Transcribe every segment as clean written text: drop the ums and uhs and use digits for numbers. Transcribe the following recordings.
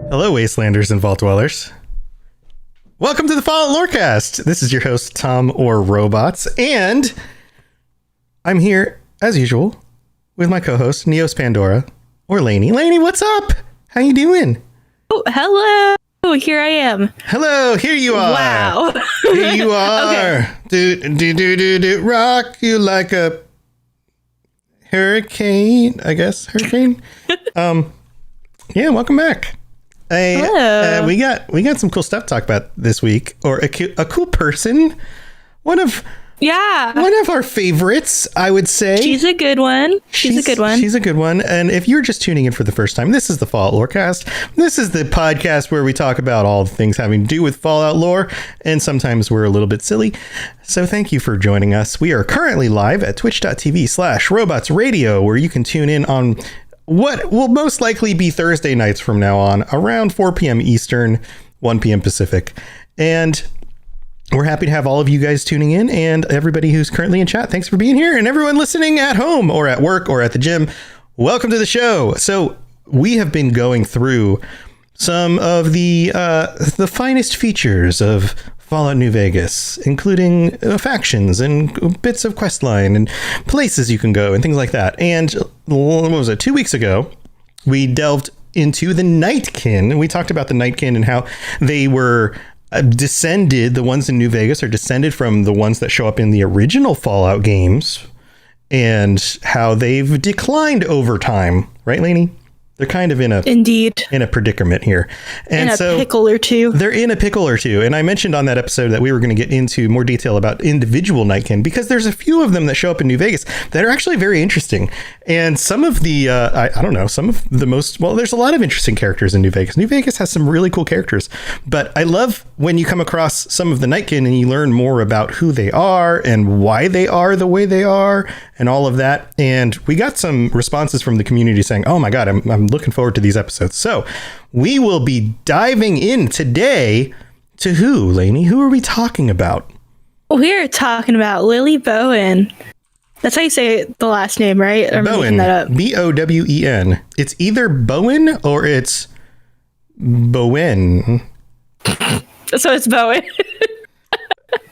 Hello, Wastelanders and Vault Dwellers. Welcome to the Fallout Lorecast. This is your host, Tom or Robots, and I'm here, as usual, with my co-host, Neos Pandora, or Laney. Laney, what's up? How you doing? Oh, hello. Here I am. Hello, here you are. Wow. Here you are. Okay. Do, rock you like a hurricane, I guess. Hurricane? Yeah, welcome back. Hello. We got some cool stuff to talk about this week, or a cool person. One of our favorites, I would say. She's a good one. She's a good one. And if you're just tuning in for the first time, this is the Fallout Lorecast. This is the podcast where we talk about all the things having to do with Fallout lore, and sometimes we're a little bit silly. So thank you for joining us. We are currently live at twitch.tv/robotsradio, where you can tune in on what will most likely be Thursday nights from now on, around 4 p.m. Eastern, 1 p.m. Pacific. And we're happy to have all of you guys tuning in, and everybody who's currently in chat. Thanks for being here. And everyone listening at home or at work or at the gym, welcome to the show. So we have been going through some of the finest features of Fallout New Vegas, including factions and bits of questline and places you can go and things like that. And what was it? 2 weeks ago, we delved into the Nightkin. We talked about the Nightkin and how they were descended. The ones in New Vegas are descended from the ones that show up in the original Fallout games, and how they've declined over time. Right, Laney? They're kind of in a predicament here. And in a pickle or two. They're in a pickle or two. And I mentioned on that episode that we were going to get into more detail about individual Nightkin, because there's a few of them that show up in New Vegas that are actually very interesting. And some of the, some of the most, well, there's a lot of interesting characters in New Vegas. New Vegas has some really cool characters. But I love when you come across some of the Nightkin and you learn more about who they are and why they are the way they are and all of that. And we got some responses from the community saying, oh my God, I'm looking forward to these episodes. So we will be diving in today to who, Laney? Who are we talking about? We're talking about Lily Bowen. That's how you say the last name, right? Or Bowen. Bowen. It's either Bowen or it's Bowen. So it's Bowen.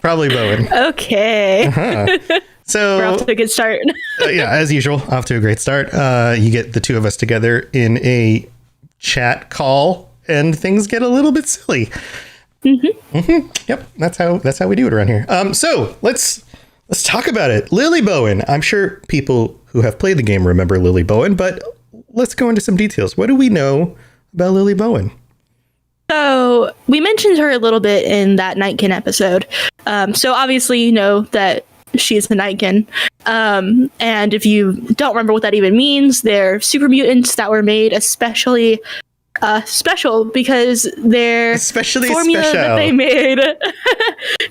Probably Bowen. Okay. Uh-huh. So we're off to a good start. Yeah, as usual, off to a great start. You get the two of us together in a chat call, and things get a little bit silly. Mm-hmm. Mm-hmm. Yep, that's how we do it around here. So let's talk about it. Lily Bowen. I'm sure people who have played the game remember Lily Bowen, but let's go into some details. What do we know about Lily Bowen? So we mentioned her a little bit in that Nightkin episode. So obviously you know that she's the Nightkin. And if you don't remember what that even means, they're super mutants that were made especially special because their formula that they made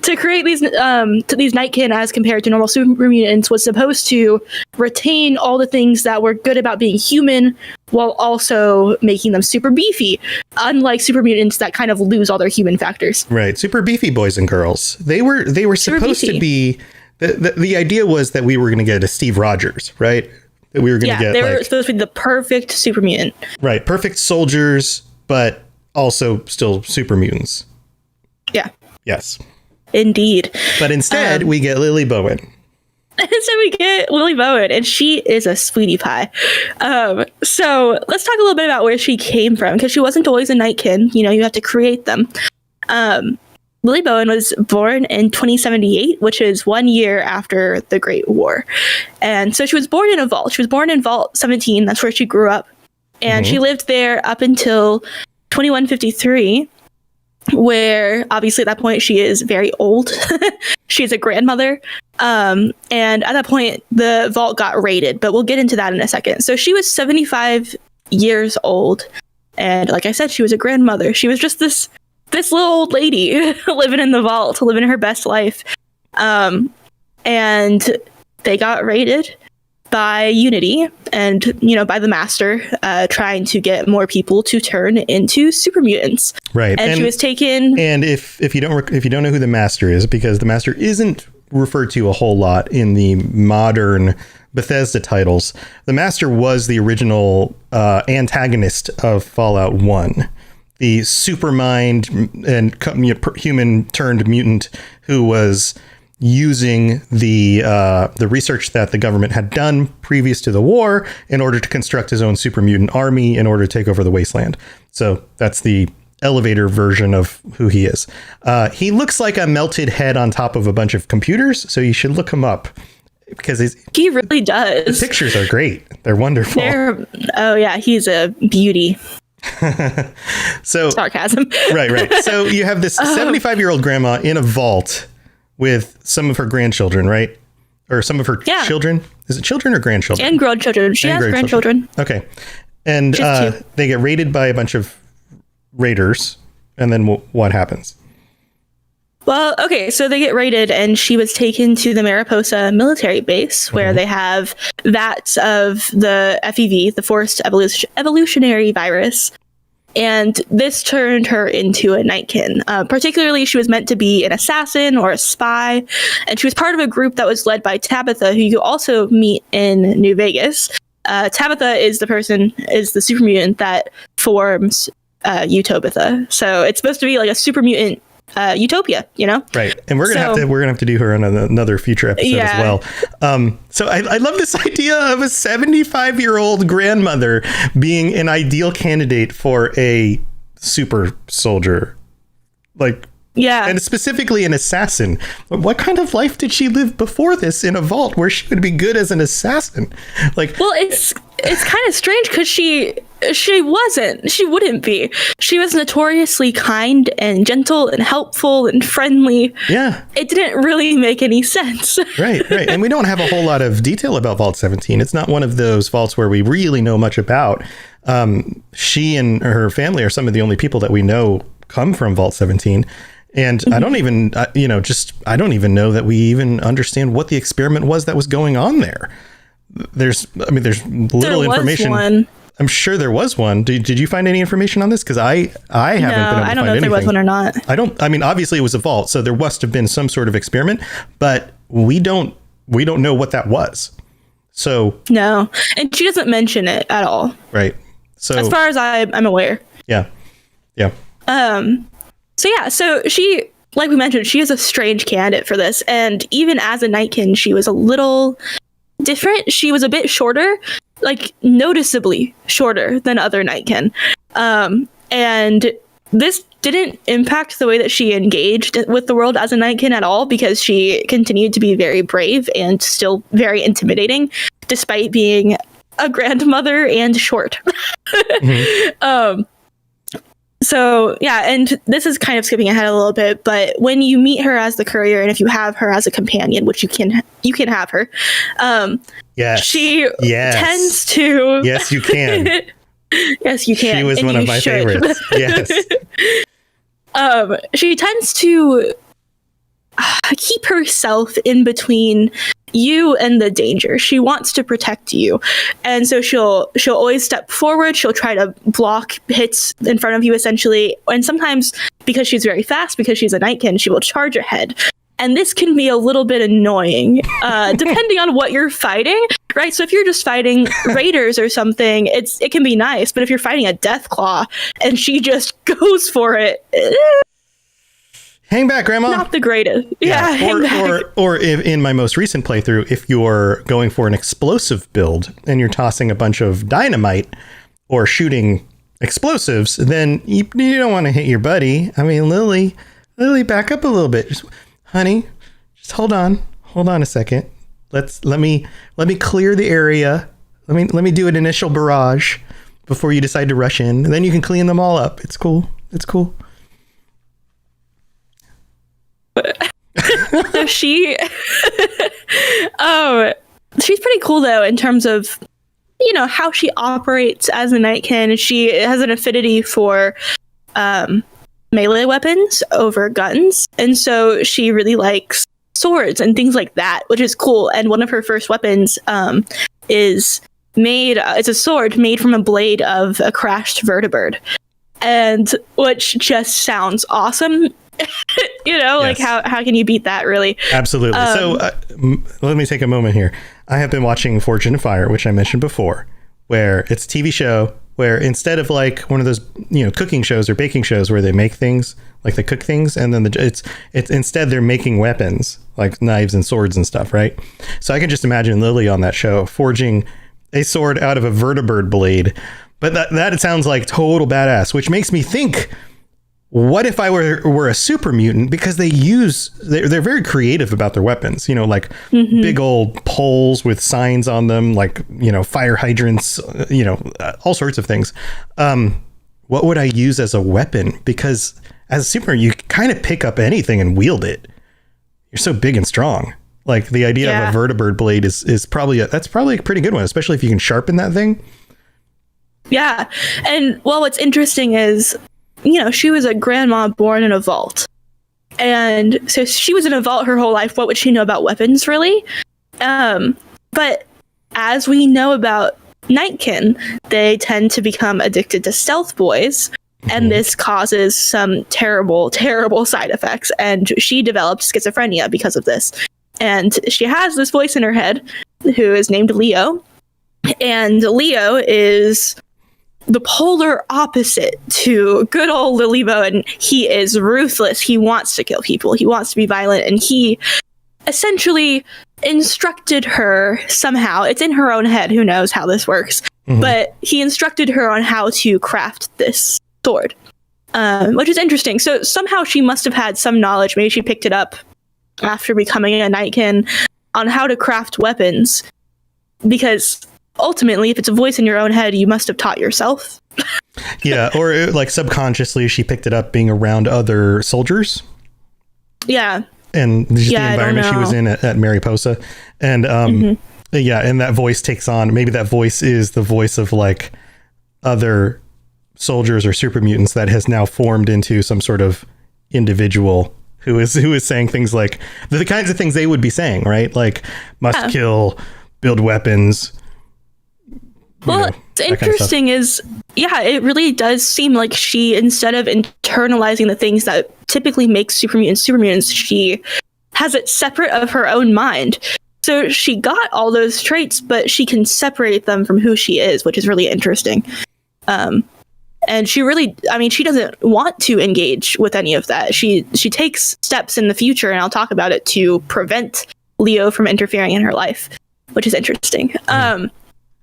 to create these Nightkin as compared to normal super mutants was supposed to retain all the things that were good about being human while also making them super beefy, unlike super mutants that kind of lose all their human factors. Right, super beefy boys and girls. They were supposed to be. The idea was that we were going to get a Steve Rogers, right? That we were going to get. They were supposed to be the perfect super mutant. Right, perfect soldiers, but also still super mutants. Yeah. Yes. Indeed. But instead, we get Lily Bowen. So we get Lily Bowen, and she is a sweetie pie. So let's talk a little bit about where she came from, because she wasn't always a Nightkin. You know, you have to create them. Lily Bowen was born in 2078, which is 1 year after the Great War. And so she was born in a vault. She was born in Vault 17. That's where she grew up. And she lived there up until 2153, where obviously at that point she is very old. She's a grandmother. And at that point, the vault got raided, but we'll get into that in a second. So she was 75 years old. And like I said, she was a grandmother. She was just this little old lady living in the vault, living her best life. And they got raided by Unity and, by the Master, trying to get more people to turn into super mutants. Right. And she was taken. And if you don't know who the Master is, because the Master isn't referred to a whole lot in the modern Bethesda titles, the Master was the original antagonist of Fallout 1. the supermind and human turned mutant who was using the research that the government had done previous to the war in order to construct his own super mutant army in order to take over the wasteland. So that's the elevator version of who he is. He looks like a melted head on top of a bunch of computers, so you should look him up because he really does. The pictures are great. They're wonderful. He's a beauty. So sarcasm. Right. So you have this 75-year-old grandma in a vault with some of her grandchildren, right? Or some of her children. Is it children or grandchildren? And grandchildren. She has grandchildren. Okay. And they get raided by a bunch of raiders. And then what happens? Well, okay, so they get raided, and she was taken to the Mariposa military base, where they have vats of the FEV, the forced evolutionary virus. And this turned her into a Nightkin. Particularly, she was meant to be an assassin or a spy. And she was part of a group that was led by Tabitha, who you also meet in New Vegas. Tabitha is the super mutant that forms Utopia. So it's supposed to be like a super mutant utopia, you know? Right. And we're gonna have to do her on another future episode as well. So I love this idea of a 75-year-old grandmother being an ideal candidate for a super soldier. And specifically an assassin. What kind of life did she live before this in a vault where she would be good as an assassin? Well, it's kind of strange because she wouldn't be. She was notoriously kind and gentle and helpful and friendly. Yeah. It didn't really make any sense. Right. And we don't have a whole lot of detail about Vault 17. It's not one of those vaults where we really know much about. She and her family are some of the only people that we know come from Vault 17. And I don't even, I don't even know that we even understand what the experiment was that was going on there. There's little information. I'm sure there was one. Did you find any information on this? Because I haven't been able to find anything. I don't know if there was one or not. Obviously it was a vault, so there must have been some sort of experiment, but we don't know what that was. So no, and she doesn't mention it at all. Right. So as far as I'm aware. Yeah. So she, like we mentioned, she is a strange candidate for this. And even as a Nightkin, she was a little different. She was a bit shorter, like noticeably shorter than other Nightkin. And this didn't impact the way that she engaged with the world as a Nightkin at all, because she continued to be very brave and still very intimidating, despite being a grandmother and short. So, yeah, and this is kind of skipping ahead a little bit, but when you meet her as the courier, and if you have her as a companion, which you can have her, she tends to... Yes, you can. Yes, you can. She was one of my favorites. Yes. She tends to keep herself in between you and the danger. She wants to protect you, and so she'll always step forward. She'll try to block hits in front of you, essentially. And sometimes, because she's very fast, because she's a Nightkin, she will charge ahead. And this can be a little bit annoying, depending on what you're fighting, right? So if you're just fighting raiders or something, it can be nice. But if you're fighting a Deathclaw and she just goes for it, hang back, Grandma. Not the greatest. Or if, in my most recent playthrough, if you're going for an explosive build and you're tossing a bunch of dynamite or shooting explosives, then you don't want to hit your buddy. I mean, Lily, back up a little bit. Honey, just hold on a second. Let me clear the area. Let me do an initial barrage before you decide to rush in. And then you can clean them all up. It's cool. So she's pretty cool though, in terms of, how she operates as a Nightkin. She has an affinity for melee weapons over guns, and so she really likes swords and things like that, which is cool. And one of her first weapons is it's a sword made from a blade of a crashed vertibird, and which just sounds awesome. Like how can you beat that, really? Absolutely. So let me take a moment here. I have been watching Fortune and Fire, which I mentioned before, where it's a TV show where instead of like one of those, cooking shows or baking shows where they make things, like they cook things, and then it's instead they're making weapons like knives and swords and stuff, right? So I can just imagine Lily on that show forging a sword out of a vertebrate blade. But that it sounds like total badass, which makes me think, what if I were a super mutant? Because they're very creative about their weapons, like big old poles with signs on them, like, fire hydrants, all sorts of things. What would I use as a weapon? Because as a super, you kind of pick up anything and wield it. You're so big and strong. Like the idea of a vertebrate blade is probably a pretty good one, especially if you can sharpen that thing. Yeah. And what's interesting is, she was a grandma born in a vault. And so she was in a vault her whole life. What would she know about weapons, really? But as we know about Nightkin, they tend to become addicted to stealth boys. And this causes some terrible, terrible side effects. And she developed schizophrenia because of this. And she has this voice in her head who is named Leo. And Leo is the polar opposite to good old Lily Bowen. He is ruthless. He wants to kill people. He wants to be violent. And he essentially instructed her somehow. It's in her own head. Who knows how this works? But he instructed her on how to craft this sword, which is interesting. So somehow she must have had some knowledge. Maybe she picked it up after becoming a Nightkin on how to craft weapons. Because ultimately, if it's a voice in your own head, you must have taught yourself. Yeah, or like subconsciously, she picked it up being around other soldiers. Yeah. And just the environment she was in at Mariposa. And and that voice takes on, maybe that voice is the voice of like other soldiers or super mutants that has now formed into some sort of individual who is saying things like the kinds of things they would be saying, right? Like must kill, build weapons. What's interesting is, it really does seem like she, instead of internalizing the things that typically make super mutants, she has it separate of her own mind. So she got all those traits, but she can separate them from who she is, which is really interesting. And she really, she doesn't want to engage with any of that. She takes steps in the future, and I'll talk about it, to prevent Leo from interfering in her life, which is interesting.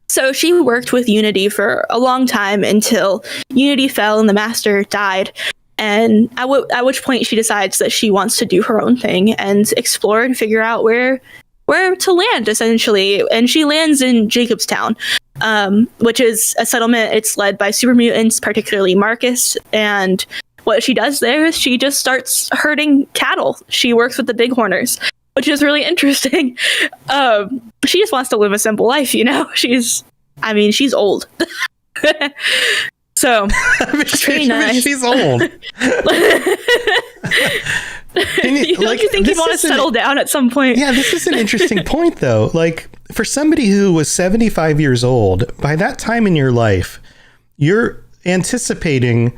So she worked with Unity for a long time until Unity fell and the master died. And at which point she decides that she wants to do her own thing and explore and figure out where to land, essentially. And she lands in Jacobstown, which is a settlement. It's led by super mutants, particularly Marcus. And what she does there is she just starts herding cattle. She works with the bighorners, which is really interesting. She just wants to live a simple life, she's old. So it's pretty nice. She's old. Don't you think you'd want to settle down at some point? Yeah, this is an interesting point, though. Like, for somebody who was 75 years old, by that time in your life, you're anticipating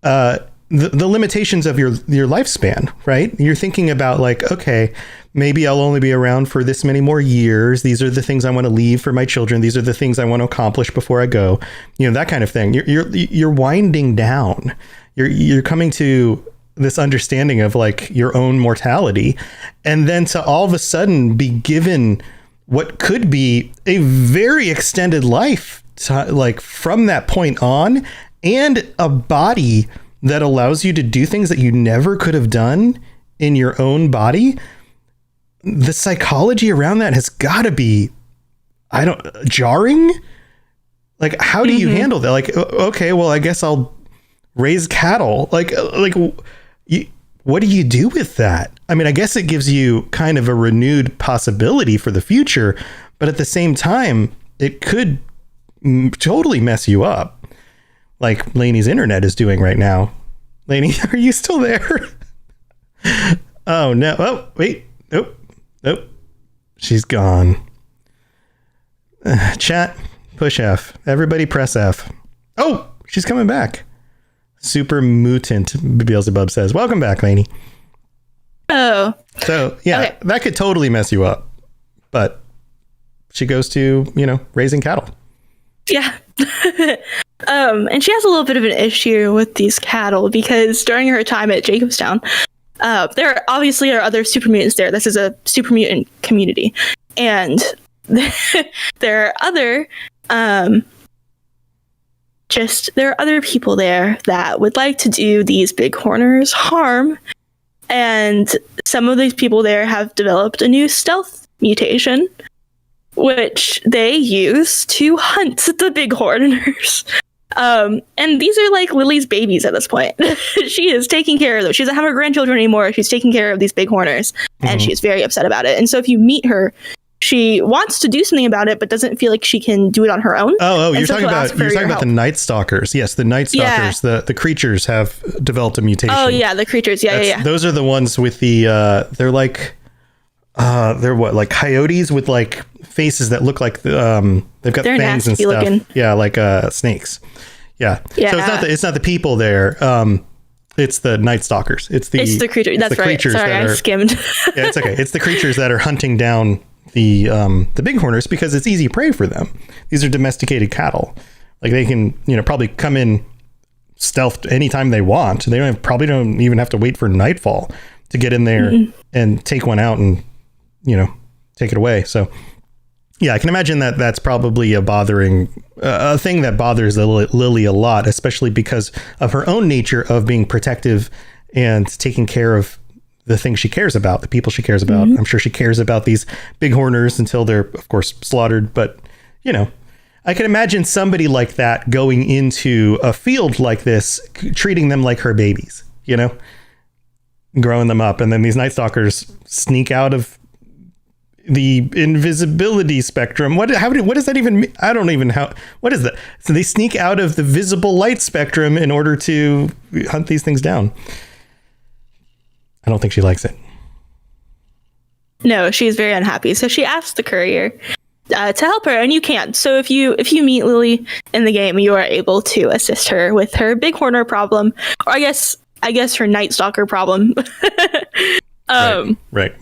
the limitations of your lifespan, right? You're thinking about like, okay, maybe I'll only be around for this many more years. These are the things I want to leave for my children. These are the things I want to accomplish before I go. That kind of thing. You're winding down. You're coming to this understanding of like your own mortality, and then to all of a sudden be given what could be a very extended life, like from that point on, and a body that allows you to do things that you never could have done in your own body. The psychology around that has got to be, jarring. Like, how do you handle that? Like, okay, well, I guess I'll raise cattle. Like, what do you do with that? I guess it gives you kind of a renewed possibility for the future, but at the same time, it could totally mess you up. Like Laney's internet is doing right now. Laney, are you still there? Oh, no. Oh, wait. Nope. She's gone. Chat, push F. Everybody press F. Oh, she's coming back. Super mutant, Beelzebub says. Welcome back, Laney. Oh. So, yeah, okay. That could totally mess you up. But she goes to, raising cattle. Yeah. And she has a little bit of an issue with these cattle because during her time at Jacobstown, there obviously are other super mutants there. This is a super mutant community. And there are other people there that would like to do these bighorners harm. And some of these people there have developed a new stealth mutation, which they use to hunt the bighorners. And these are like Lily's babies at this point. She is taking care of them. She doesn't have her grandchildren anymore. She's taking care of these bighorners, and she's very upset about it. And so if you meet her, she wants to do something about it, but doesn't feel like she can do it on her own. You're talking about the Night Stalkers. Yes, the Night Stalkers. Yeah. The creatures have developed a mutation. Oh yeah, the creatures. Yeah. Those are the ones with the they're like like coyotes with like faces that look like they've got they're fangs and stuff. Looking. Yeah, like snakes. Yeah. So it's not the people there. It's the Night Stalkers. It's the creature. That's right. Sorry, I skimmed. Yeah, it's okay. It's the creatures that are hunting down the bighorners because it's easy prey for them. These are domesticated cattle. Like they can, probably come in stealthed anytime they want. They probably don't even have to wait for nightfall to get in there and take one out and, take it away. So yeah, I can imagine that that's probably a thing that bothers Lily a lot, especially because of her own nature of being protective and taking care of the things she cares about, the people she cares about. I'm sure she cares about these bighorners until they're, of course, slaughtered. But, I can imagine somebody like that going into a field like this, treating them like her babies, growing them up. And then these Night Stalkers sneak out of the invisibility spectrum. What does that even mean? I don't even what is that? So they sneak out of the visible light spectrum in order to hunt these things down. I don't think she likes it. No, she's very unhappy. So she asks the courier to help her, and you can't. So if you meet Lily in the game, you are able to assist her with her bighorner problem, or I guess her Night Stalker problem. Right.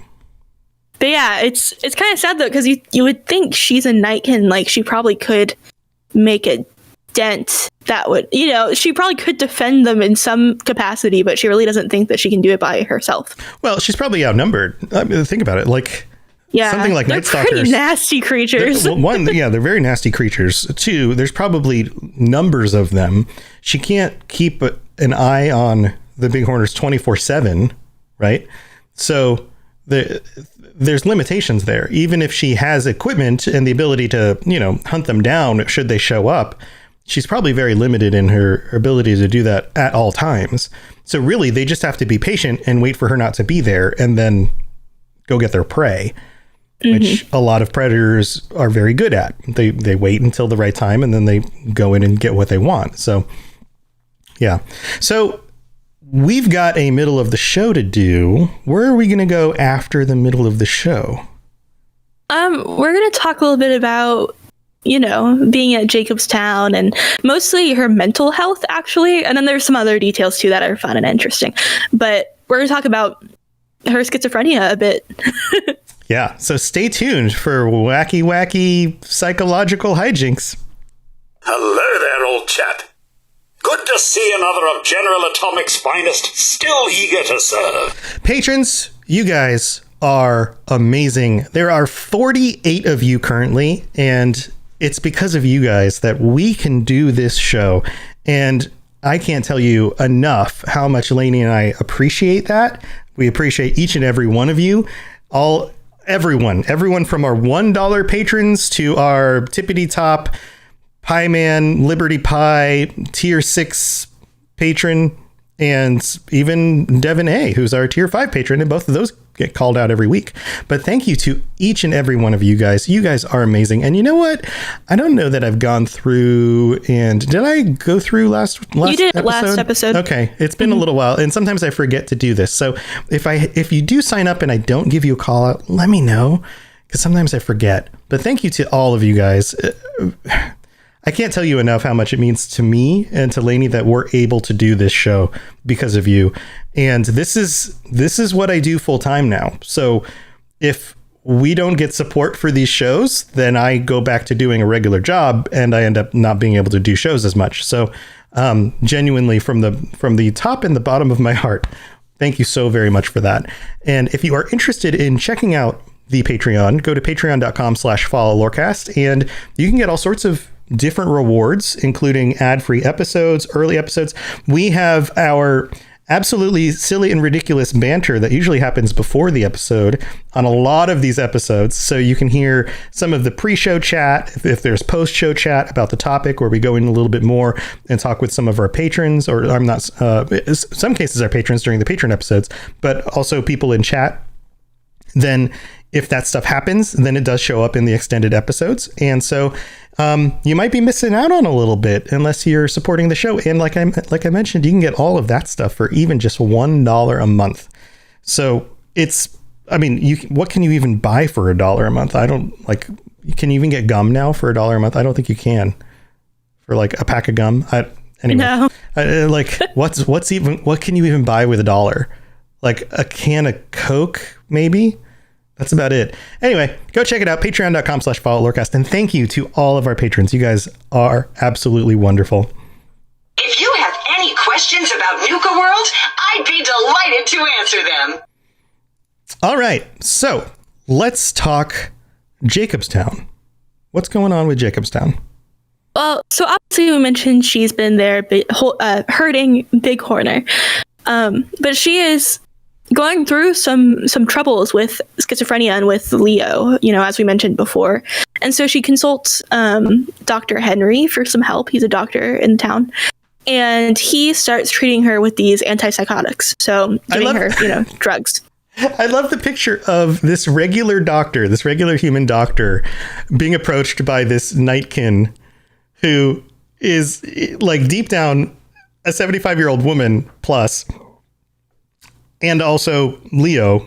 But yeah, it's kind of sad though, because you would think she's a Nightkin, like she probably could make a dent that would, she probably could defend them in some capacity, but she really doesn't think that she can do it by herself. Well, she's probably outnumbered. I mean, think about it. Like, something like Night Stalkers. They're pretty nasty creatures. They're very nasty creatures. Two, there's probably numbers of them. She can't keep an eye on the bighorners 24/7, right? So there's limitations there. Even if she has equipment and the ability to, hunt them down should they show up, she's probably very limited in her ability to do that at all times. So really, they just have to be patient and wait for her not to be there and then go get their prey, which a lot of predators are very good at. They wait until the right time and then they go in and get what they want. So, yeah. So we've got a middle of the show to do. Where are we going to go after the middle of the show? We're going to talk a little bit about, being at Jacobstown and mostly her mental health, actually. And then there's some other details, too, that are fun and interesting. But we're going to talk about her schizophrenia a bit. Yeah, so stay tuned for wacky psychological hijinks. Hello there, old chap. Good to see another of General Atomic's finest, still eager to serve. Patrons, you guys are amazing. There are 48 of you currently, and it's because of you guys that we can do this show. And I can't tell you enough how much Laney and I appreciate that. We appreciate each and every one of you. Everyone from our $1 patrons to our tippity top Pie Man, Liberty Pie, Tier 6 patron, and even Devin A, who's our Tier 5 patron, and both of those get called out every week. But thank you to each and every one of you guys. You guys are amazing. And you know what? I don't know that I've gone through, and did I go through last you did episode? Last episode. Okay. It's been a little while, and sometimes I forget to do this. So if you do sign up and I don't give you a call out, let me know, because sometimes I forget. But thank you to all of you guys. I can't tell you enough how much it means to me and to Laney that we're able to do this show because of you. And this is what I do full time now. So if we don't get support for these shows, then I go back to doing a regular job and I end up not being able to do shows as much. So genuinely from the top and the bottom of my heart, thank you so very much for that. And if you are interested in checking out the Patreon, go to patreon.com/followlorecast, and you can get all sorts of different rewards, including ad-free episodes, early episodes. We have our absolutely silly and ridiculous banter that usually happens before the episode on a lot of these episodes. So you can hear some of the pre-show chat, if there's post-show chat about the topic, where we go in a little bit more and talk with some of our patrons, or I'm not, some cases our patrons during the patron episodes, but also people in chat. Then if that stuff happens, then it does show up in the extended episodes. And so you might be missing out on a little bit unless you're supporting the show. And like I mentioned, you can get all of that stuff for even just $1 a month. So what can you even buy for $1 a month? Can you even get gum now for $1 a month? I don't think you can, for like a pack of gum. Anyway, no. What can you even buy with $1? Like a can of Coke, maybe? That's about it. Anyway, go check it out. Patreon.com/followlorecast. And thank you to all of our patrons. You guys are absolutely wonderful. If you have any questions about Nuka World, I'd be delighted to answer them. All right. So let's talk Jacobstown. What's going on with Jacobstown? Well, so obviously we mentioned she's been there hurting Bighorner. But she is going through some troubles with schizophrenia and with Leo, as we mentioned before. And so she consults Dr. Henry for some help. He's a doctor in town. And he starts treating her with these antipsychotics. So giving her, drugs. I love the picture of this regular human doctor being approached by this Nightkin who is like deep down a 75-year-old woman plus, and also Leo,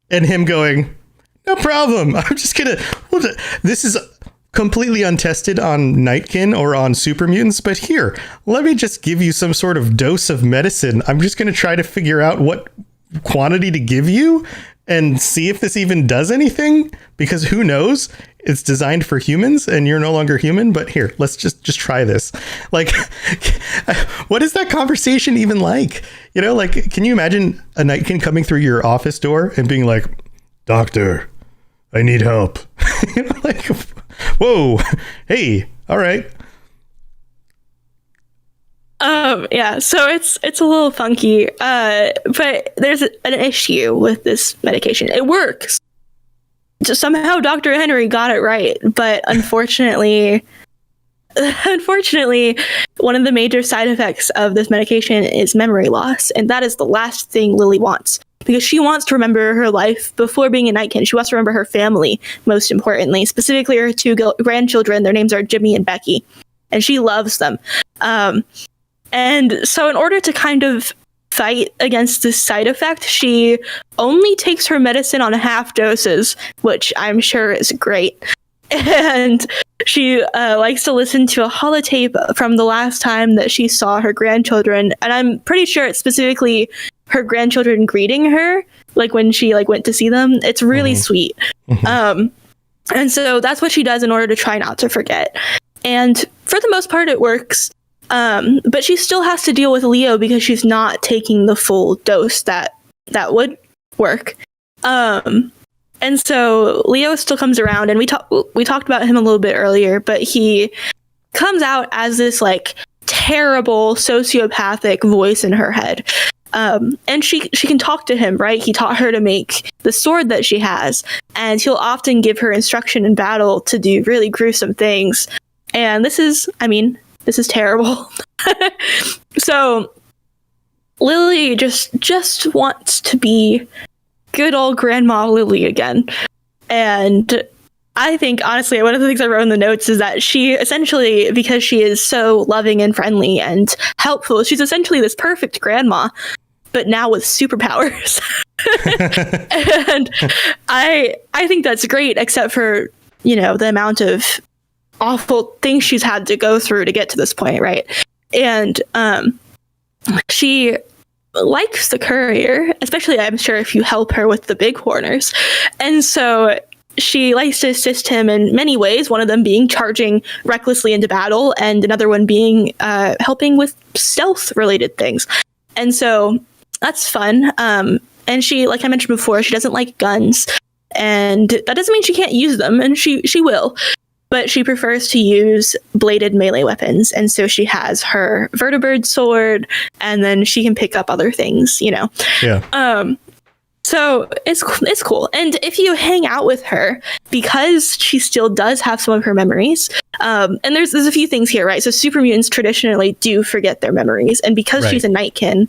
and him going, no problem. I'm just gonna, this is completely untested on Nightkin or on super mutants, but here, let me just give you some sort of dose of medicine. I'm just going to try to figure out what quantity to give you and see if this even does anything, because who knows? It's designed for humans and you're no longer human, but here, let's just try this. Like, what is that conversation even like? Can you imagine a Nightkin coming through your office door and being like, doctor, I need help. Whoa, hey, all right. Yeah, so it's a little funky, but there's an issue with this medication. It works. Just somehow Dr. Henry got it right, but unfortunately, one of the major side effects of this medication is memory loss, and that is the last thing Lily wants, because she wants to remember her life before being a Nightkin. She wants to remember her family, most importantly, specifically her two grandchildren. Their names are Jimmy and Becky, and she loves them. And so in order to kind of fight against this side effect, she only takes her medicine on half doses, which I'm sure is great. And she likes to listen to a holotape from the last time that she saw her grandchildren. And I'm pretty sure it's specifically her grandchildren greeting her, like when she went to see them. It's really sweet. Mm-hmm. And so that's what she does in order to try not to forget. And for the most part, it works. But she still has to deal with Leo because she's not taking the full dose that would work. And so Leo still comes around, and we talked about him a little bit earlier, but he comes out as this terrible sociopathic voice in her head. And she can talk to him, right? He taught her to make the sword that she has, and he'll often give her instruction in battle to do really gruesome things. And this is terrible. So Lily just wants to be good old Grandma Lily again. And I think, honestly, one of the things I wrote in the notes is that she essentially, because she is so loving and friendly and helpful, she's essentially this perfect grandma, but now with superpowers. And I think that's great, except for, the amount of awful things she's had to go through to get to this point, right? And she likes the courier, especially I'm sure if you help her with the bighorners. And so she likes to assist him in many ways, one of them being charging recklessly into battle, and another one being helping with stealth-related things. And so that's fun. And she, like I mentioned before, she doesn't like guns. And that doesn't mean she can't use them, and she will. But she prefers to use bladed melee weapons. And so she has her vertibird sword, and then she can pick up other things, you know. Yeah. So it's cool. And if you hang out with her, because she still does have some of her memories, and there's a few things here, right? So super mutants traditionally do forget their memories. And because she's a Nightkin,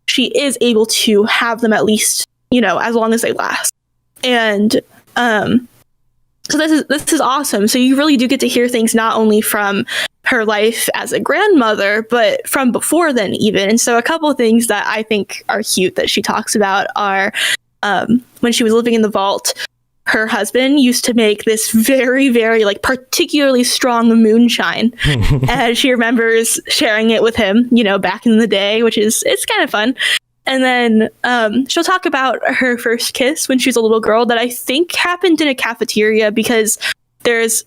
she is able to have them at least, you know, as long as they last. And so this is awesome. So you really do get to hear things not only from her life as a grandmother, but from before then even. And so a couple of things that I think are cute that she talks about are when she was living in the vault, her husband used to make this very, very like particularly strong moonshine. And she remembers sharing it with him, you know, back in the day, it's kind of fun. And then she'll talk about her first kiss when she was a little girl that I think happened in a cafeteria, because there's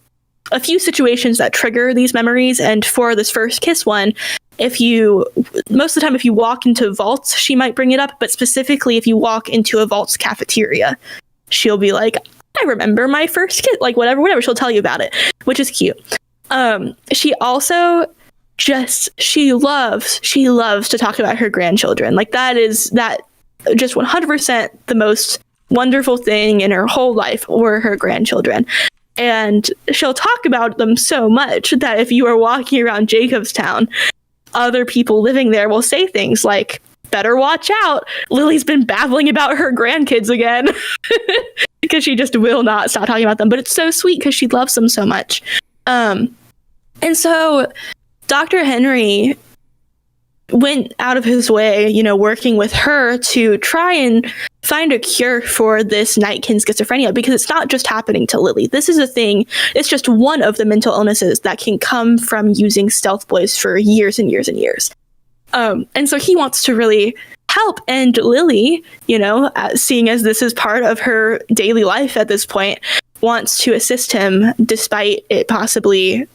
a few situations that trigger these memories. And for this first kiss one, most of the time, if you walk into vaults, she might bring it up. But specifically, if you walk into a vault's cafeteria, she'll be like, I remember my first kiss, like whatever. She'll tell you about it, which is cute. She also she loves to talk about her grandchildren. Like that just 100% the most wonderful thing in her whole life were her grandchildren. And she'll talk about them so much that if you are walking around Jacobstown, other people living there will say things like, better watch out, Lily's been babbling about her grandkids again. Because she just will not stop talking about them. But it's so sweet because she loves them so much. And so Dr. Henry went out of his way, you know, working with her to try and find a cure for this Nightkin schizophrenia, because it's not just happening to Lily. This is a thing. It's just one of the mental illnesses that can come from using stealth boys for years and years and years. And so he wants to really help. And Lily, you know, seeing as this is part of her daily life at this point, wants to assist him despite it possibly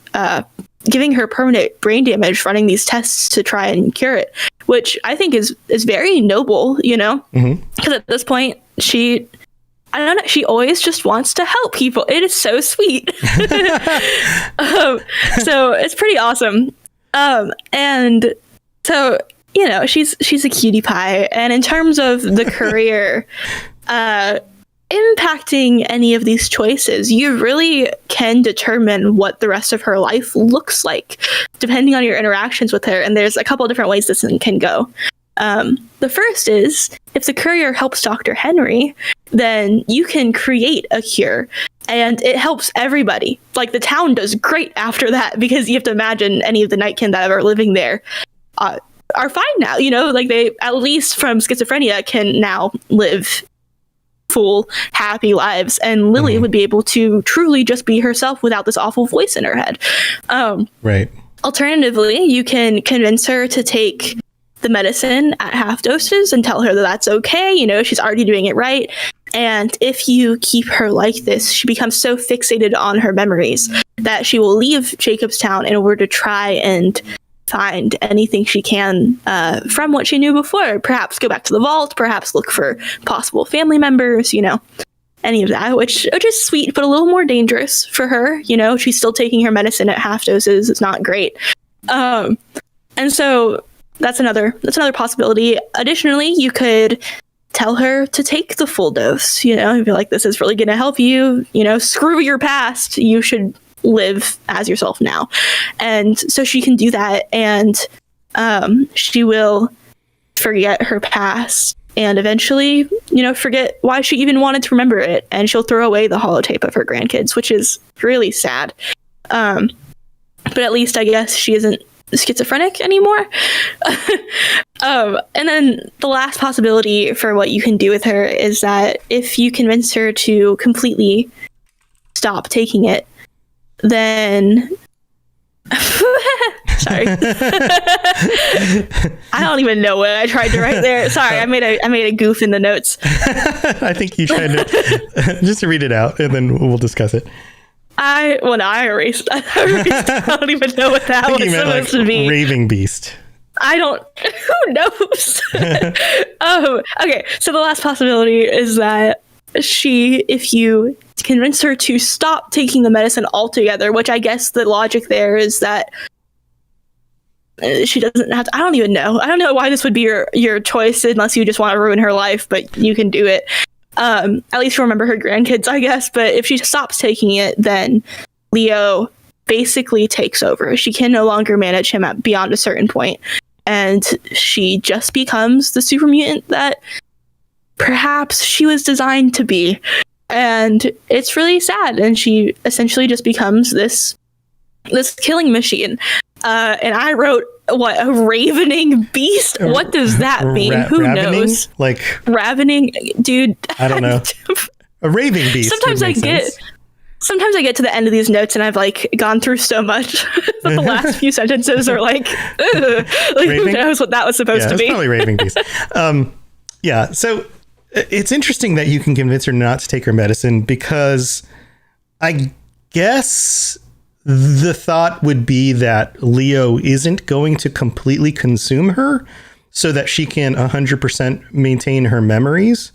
giving her permanent brain damage, running these tests to try and cure it, which I think is very noble, you know, because at this point she always just wants to help people. It is so sweet. So it's pretty awesome. And so, you know, she's a cutie pie. And in terms of the career, impacting any of these choices, you really can determine what the rest of her life looks like, depending on your interactions with her. And there's a couple of different ways this can go. The first is, if the courier helps Dr. Henry, then you can create a cure. And it helps everybody. Like, the town does great after that, because you have to imagine any of the Nightkin that are living there are fine now. You know, like, they, at least from schizophrenia, can now live full, happy lives, and Lily would be able to truly just be herself without this awful voice in her head. Right. Alternatively, you can convince her to take the medicine at half doses and tell her that that's okay. You know, she's already doing it right. And if you keep her like this, she becomes so fixated on her memories that she will leave Jacobstown in order to try and find anything she can from what she knew before. Perhaps go back to the vault, perhaps look for possible family members, you know, any of that, which is sweet, but a little more dangerous for her. You know, she's still taking her medicine at half doses. It's not great. And so that's another possibility. Additionally, you could tell her to take the full dose, you know, and be like, this is really going to help you, you know, screw your past. You should live as yourself now. And so she can do that, and she will forget her past and eventually, you know, forget why she even wanted to remember it, and she'll throw away the holotape of her grandkids, which is really sad. But at least I guess she isn't schizophrenic anymore. And then the last possibility for what you can do with her is that if you convince her to completely stop taking it, then Sorry. I don't even know what I tried to write there. Sorry, I made a goof in the notes. I think you tried to just to read it out, and then we'll discuss it. I erased. I don't even know what that was supposed to be. Raving beast. I don't. Who knows? Okay, so the last possibility is that if you convince her to stop taking the medicine altogether, which I guess the logic there is that she doesn't have to. I don't even know. I don't know why this would be your choice unless you just want to ruin her life, but you can do it. At least remember her grandkids, I guess. But if she stops taking it, then Leo basically takes over. She can no longer manage him beyond a certain point, and she just becomes the super mutant that perhaps she was designed to be. And it's really sad. And she essentially just becomes this killing machine. And I wrote, what, a ravening beast? What does that mean? Who ravening? knows? Like ravening, dude. I don't know. A raving beast. Sometimes I get to the end of these notes and I've like gone through so much that the last few sentences are like who knows what that was supposed to be. It's probably raving beast. Yeah. So it's interesting that you can convince her not to take her medicine, because I guess the thought would be that Leo isn't going to completely consume her so that she can 100% maintain her memories.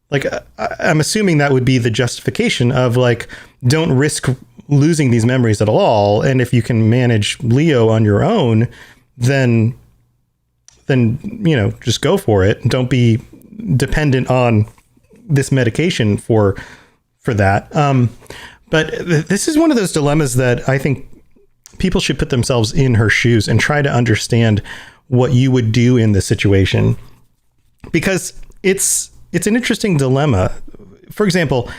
Like, I'm assuming that would be the justification of like, don't risk losing these memories at all. And if you can manage Leo on your own, then, just go for it. Don't be dependent on this medication for that. But this is one of those dilemmas that I think people should put themselves in her shoes and try to understand what you would do in this situation, because it's an interesting dilemma. For example,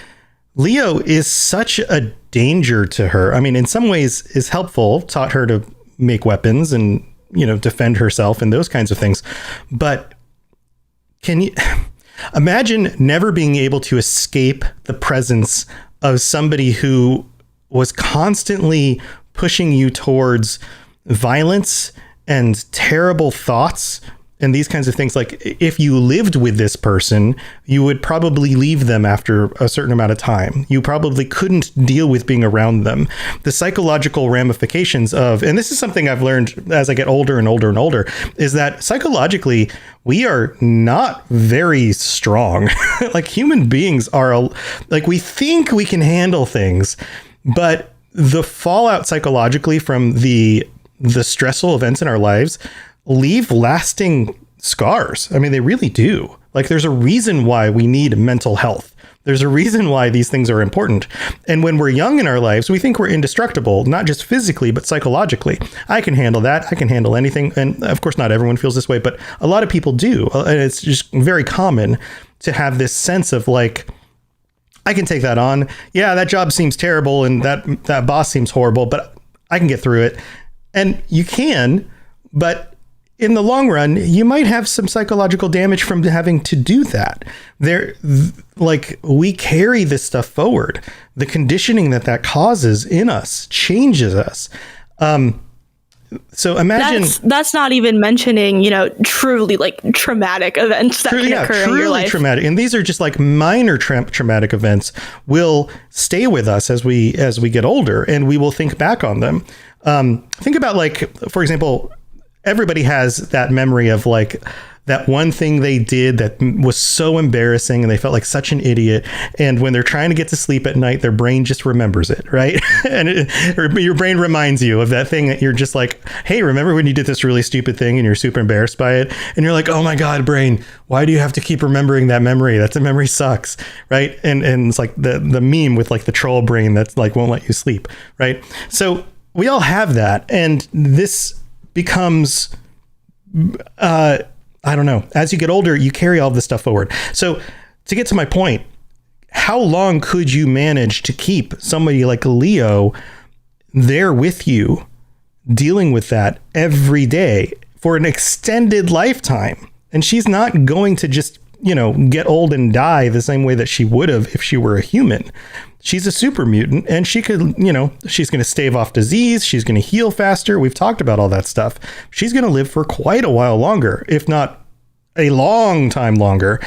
Leo is such a danger to her. I mean, in some ways is helpful, taught her to make weapons and, defend herself and those kinds of things. But can you imagine never being able to escape the presence of somebody who was constantly pushing you towards violence and terrible thoughts and these kinds of things? Like, if you lived with this person, you would probably leave them after a certain amount of time. You probably couldn't deal with being around them. The psychological ramifications of, and this is something I've learned as I get older and older and older, is that psychologically, we are not very strong. Like, human beings are, like, we think we can handle things, but the fallout psychologically from the stressful events in our lives leave lasting scars. I mean, they really do. Like, there's a reason why we need mental health. There's a reason why these things are important. And when we're young in our lives, we think we're indestructible, not just physically, but psychologically. I can handle that. I can handle anything. And of course, not everyone feels this way, but a lot of people do. And it's just very common to have this sense of like, I can take that on. Yeah, that job seems terrible and that boss seems horrible, but I can get through it. And you can, but in the long run, you might have some psychological damage from having to do that. We carry this stuff forward. The conditioning that causes in us changes us. So imagine that's not even mentioning, truly like traumatic events that can occur in your life. Traumatic, and these are just like minor traumatic events will stay with us as we get older, and we will think back on them. Think about, like, for example, everybody has that memory of like that one thing they did that was so embarrassing and they felt like such an idiot. And when they're trying to get to sleep at night, their brain just remembers it, right? And your brain reminds you of that thing that you're just like, hey, remember when you did this really stupid thing and you're super embarrassed by it? And you're like, oh my God, brain, why do you have to keep remembering that memory? That memory sucks, right? And it's like the meme with like the troll brain that's like won't let you sleep, right? So we all have that. And this becomes, I don't know, as you get older, you carry all this stuff forward. So to get to my point, how long could you manage to keep somebody like Leo there with you, dealing with that every day for an extended lifetime? And she's not going to just get old and die the same way that she would have if she were a human. She's a super mutant, and she could, she's going to stave off disease. She's going to heal faster. We've talked about all that stuff. She's going to live for quite a while longer, if not a long time longer.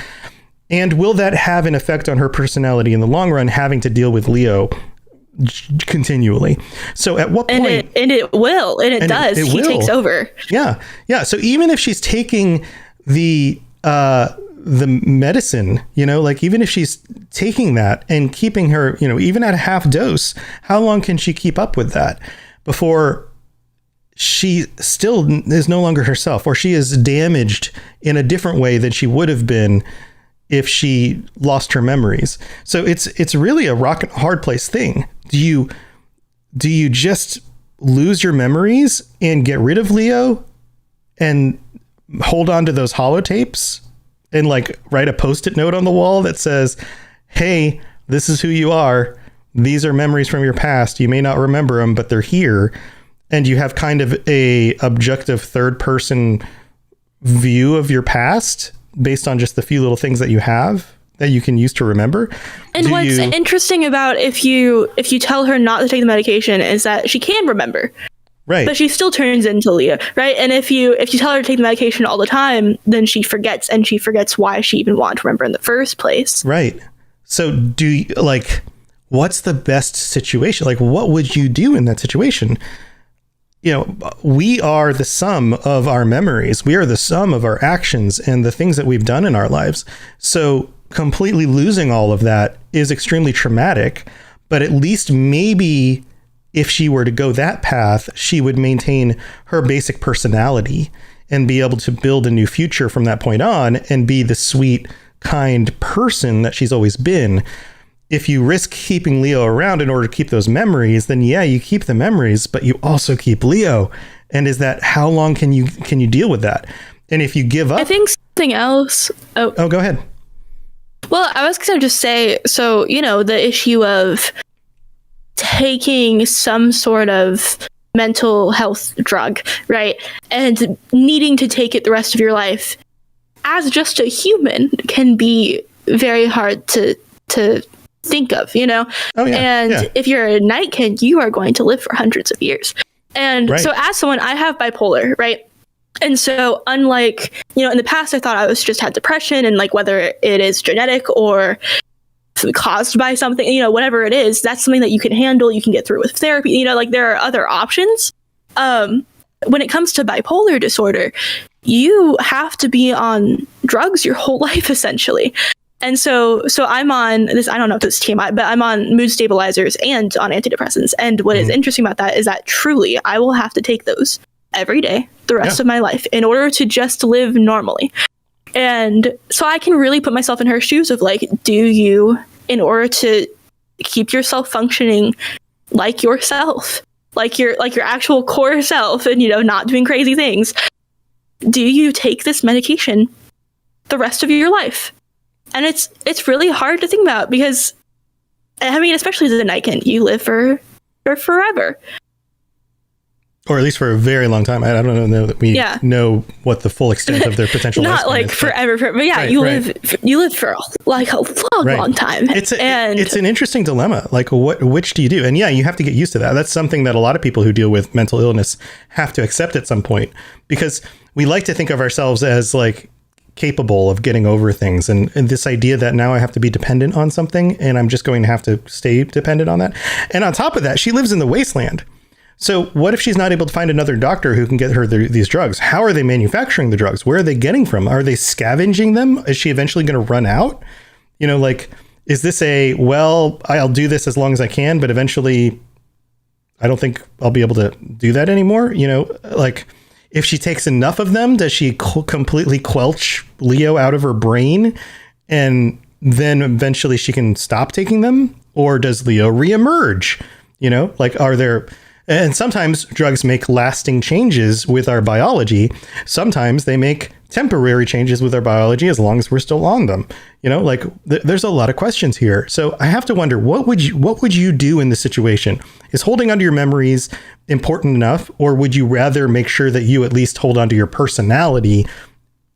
And will that have an effect on her personality in the long run, having to deal with Leo continually? So at what point? And it will, and it does. He takes over. Yeah. So even if she's taking the medicine, even if she's taking that and keeping her, even at a half dose, how long can she keep up with that before she still is no longer herself, or she is damaged in a different way than she would have been if she lost her memories? So it's really a rock and hard place thing. Do you just lose your memories and get rid of Leo and hold on to those holotapes and write a Post-it note on the wall that says, hey, this is who you are. These are memories from your past. You may not remember them, but they're here. And you have kind of a objective third person view of your past based on just the few little things that you have that you can use to remember. And what's interesting about if you tell her not to take the medication is that she can remember. Right. But she still turns into Leo, right? And if you tell her to take the medication all the time, then she forgets, and she forgets why she even wanted to remember in the first place. Right. So what's the best situation? What would you do in that situation? We are the sum of our memories. We are the sum of our actions and the things that we've done in our lives. So completely losing all of that is extremely traumatic, but at least maybe if she were to go that path, she would maintain her basic personality and be able to build a new future from that point on and be the sweet, kind person that she's always been. If you risk keeping Leo around in order to keep those memories, then yeah, you keep the memories, but you also keep Leo. And how long can you deal with that? And if you give up, I think something else. Oh, go ahead. Well, I was going to just say, so, the issue of taking some sort of mental health drug, right? And needing to take it the rest of your life as just a human can be very hard to think of, Oh, yeah, and if you're a Nightkin, you are going to live for hundreds of years. And so as someone, I have bipolar, right? And so unlike, in the past, I thought I had depression, and whether it is genetic or caused by something, whatever it is, that's something that you can handle. You can get through with therapy, there are other options. When it comes to bipolar disorder, you have to be on drugs your whole life, essentially. And so I'm on this, I don't know if it's TMI, but I'm on mood stabilizers and on antidepressants. And what is interesting about that is that truly I will have to take those every day, the rest of my life, in order to just live normally. And so I can really put myself in her shoes of do you, in order to keep yourself functioning like yourself, like your actual core self and, not doing crazy things, do you take this medication the rest of your life? And it's really hard to think about because, especially as a Nightkin, you live for forever. Or at least for a very long time. I don't know that we know what the full extent of their potential not lifespan is, forever, but yeah, you live for a long time. It's an interesting dilemma. Which do you do? And yeah, you have to get used to that. That's something that a lot of people who deal with mental illness have to accept at some point, because we like to think of ourselves as capable of getting over things, and this idea that now I have to be dependent on something and I'm just going to have to stay dependent on that. And on top of that, she lives in the wasteland. So what if she's not able to find another doctor who can get her these drugs? How are they manufacturing the drugs? Where are they getting from? Are they scavenging them? Is she eventually going to run out? Is this I'll do this as long as I can, but eventually I don't think I'll be able to do that anymore. If she takes enough of them, does she completely quelch Leo out of her brain and then eventually she can stop taking them? Or does Leo reemerge? Are there... And sometimes drugs make lasting changes with our biology. Sometimes they make temporary changes with our biology as long as we're still on them. There's a lot of questions here. So I have to wonder, what would you do in this situation? Is holding onto your memories important enough, or would you rather make sure that you at least hold onto your personality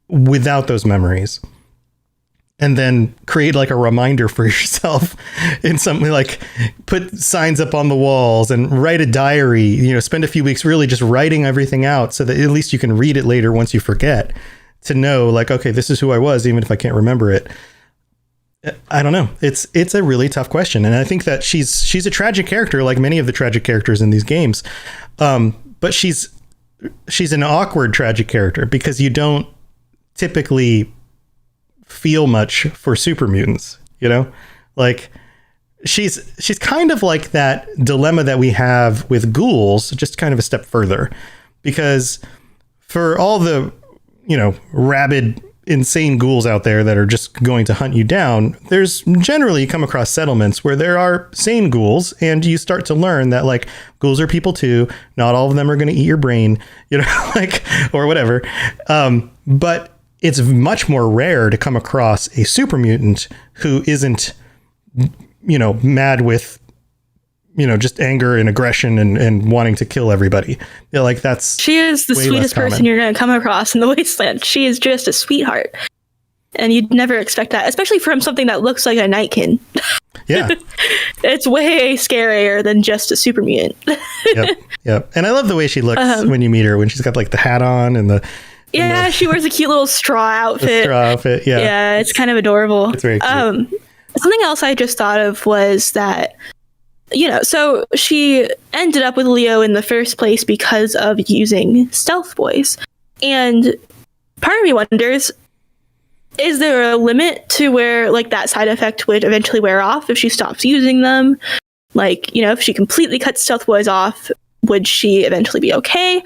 without those memories? and then create like a reminder for yourself in something like put signs up on the walls and write a diary, you know, spend a few weeks really just writing everything out so that at least you can read it later once you forget, to know like, okay, this is who I was, even if I can't remember it. I don't know. It's a really tough question. And I think that she's a tragic character, like many of the tragic characters in these games. But she's an awkward tragic character because you don't typically feel much for super mutants, you know, like she's kind of like that dilemma that we have with ghouls, just kind of a step further, because for all the, you know, rabid, insane ghouls out there that are just going to hunt you down, there's generally, you come across settlements where there are sane ghouls, and you start to learn that like ghouls are people too. Not all of them are going to eat your brain, you know, like, or whatever. But it's much more rare to come across a super mutant who isn't, you know, mad with, you know, just anger and aggression and wanting to kill everybody. You know, like she is the sweetest person you're going to come across in the wasteland. She is just a sweetheart. And you'd never expect that, especially from something that looks like a Nightkin. Yeah. It's way scarier than just a super mutant. Yep. And I love the way she looks when you meet her, when she's got like the hat on and the... Yeah, she wears a cute little straw outfit. Yeah, it's kind of adorable. It's very cute. Something else I just thought of was that, you know, so she ended up with Leo in the first place because of using stealth boys. And part of me wonders, is there a limit to where like that side effect would eventually wear off if she stops using them? Like, you know, if she completely cuts stealth boys off, would she eventually be okay?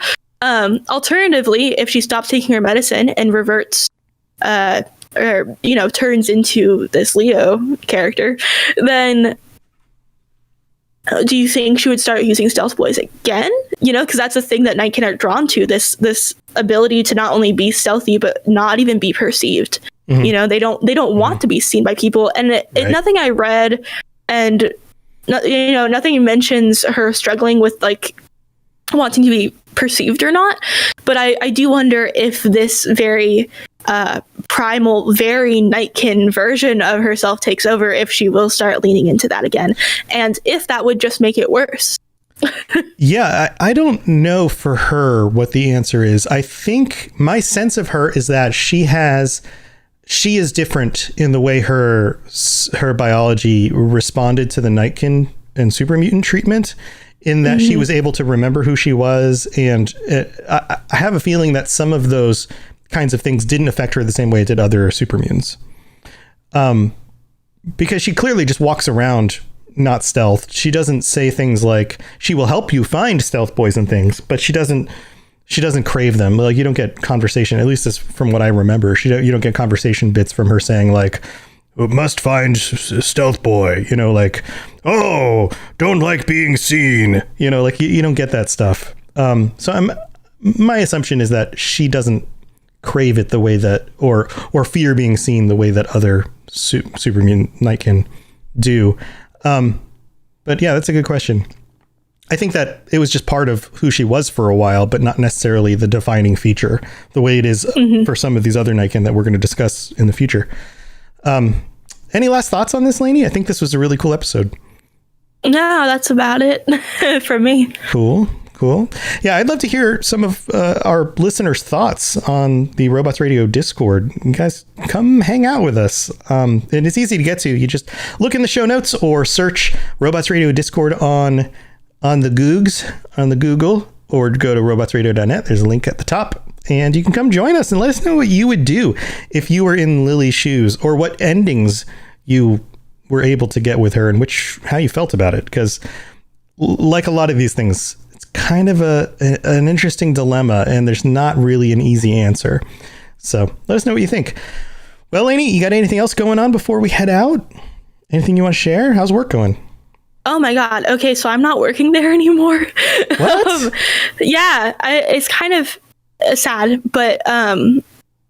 Alternatively, if she stops taking her medicine and reverts, or, you know, turns into this Leo character, then do you think she would start using stealth boys again? You know, because that's the thing that Nightkin are drawn to, this ability to not only be stealthy, but not even be perceived. Mm-hmm. You know, they don't want to be seen by people. And nothing I read, and, you know, nothing mentions her struggling with like wanting to be perceived or not, but I do wonder if this very primal, very Nightkin version of herself takes over, if she will start leaning into that again, and if that would just make it worse. Yeah, I don't know for her what the answer is. I think my sense of her is that she is different in the way her biology responded to the Nightkin and super mutant treatment, in that she was able to remember who she was. And I have a feeling that some of those kinds of things didn't affect her the same way it did other super mutants. Because she clearly just walks around not stealth. She doesn't say things like she will help you find stealth boys and things, but she doesn't crave them. Like, you don't get conversation, at least from what I remember. You don't get conversation bits from her saying like, must find stealth boy, you know, like, oh, don't like being seen, you know, like you don't get that stuff. So my assumption is that she doesn't crave it the way that, or fear being seen the way that other super mutant Nightkin do. But yeah, that's a good question. I think that it was just part of who she was for a while, but not necessarily the defining feature, the way it is for some of these other Nightkin that we're going to discuss in the future. Any last thoughts on this, Laney? I think this was a really cool episode. No, that's about it from me. Cool. Yeah, I'd love to hear some of our listeners' thoughts on the Robots Radio Discord. You guys come hang out with us. And it's easy to get to. You just look in the show notes or search Robots Radio Discord on the Googs, on the Google, or go to robotsradio.net. There's a link at the top. And you can come join us and let us know what you would do if you were in Lily's shoes, or what endings you were able to get with her, and how you felt about it. Because like a lot of these things, it's kind of an interesting dilemma, and there's not really an easy answer. So let us know what you think. Well, Laney, you got anything else going on before we head out? Anything you want to share? How's work going? Oh my God. Okay, so I'm not working there anymore. What? Yeah, it's kind of sad, but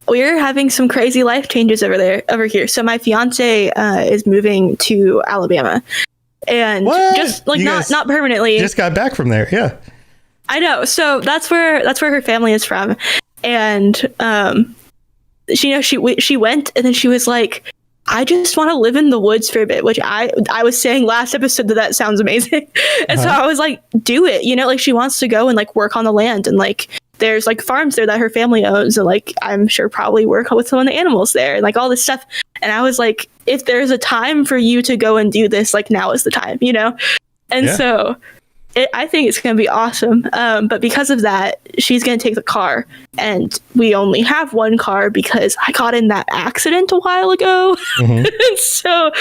we're having some crazy life changes over here. So my fiance is moving to Alabama, and just like not permanently. Just got back from there. Yeah, I know. So that's where her family is from, and she went, and then she was like, I just want to live in the woods for a bit, which I was saying last episode that sounds amazing. And so I was like, do it, you know, like she wants to go and like work on the land, and like there's like farms there that her family owns, and like I'm sure probably work with some of the animals there and like all this stuff. And I was like, if there's a time for you to go and do this, like now is the time, you know? And so I think it's going to be awesome. But because of that, she's going to take the car, and we only have one car because I got in that accident a while ago. So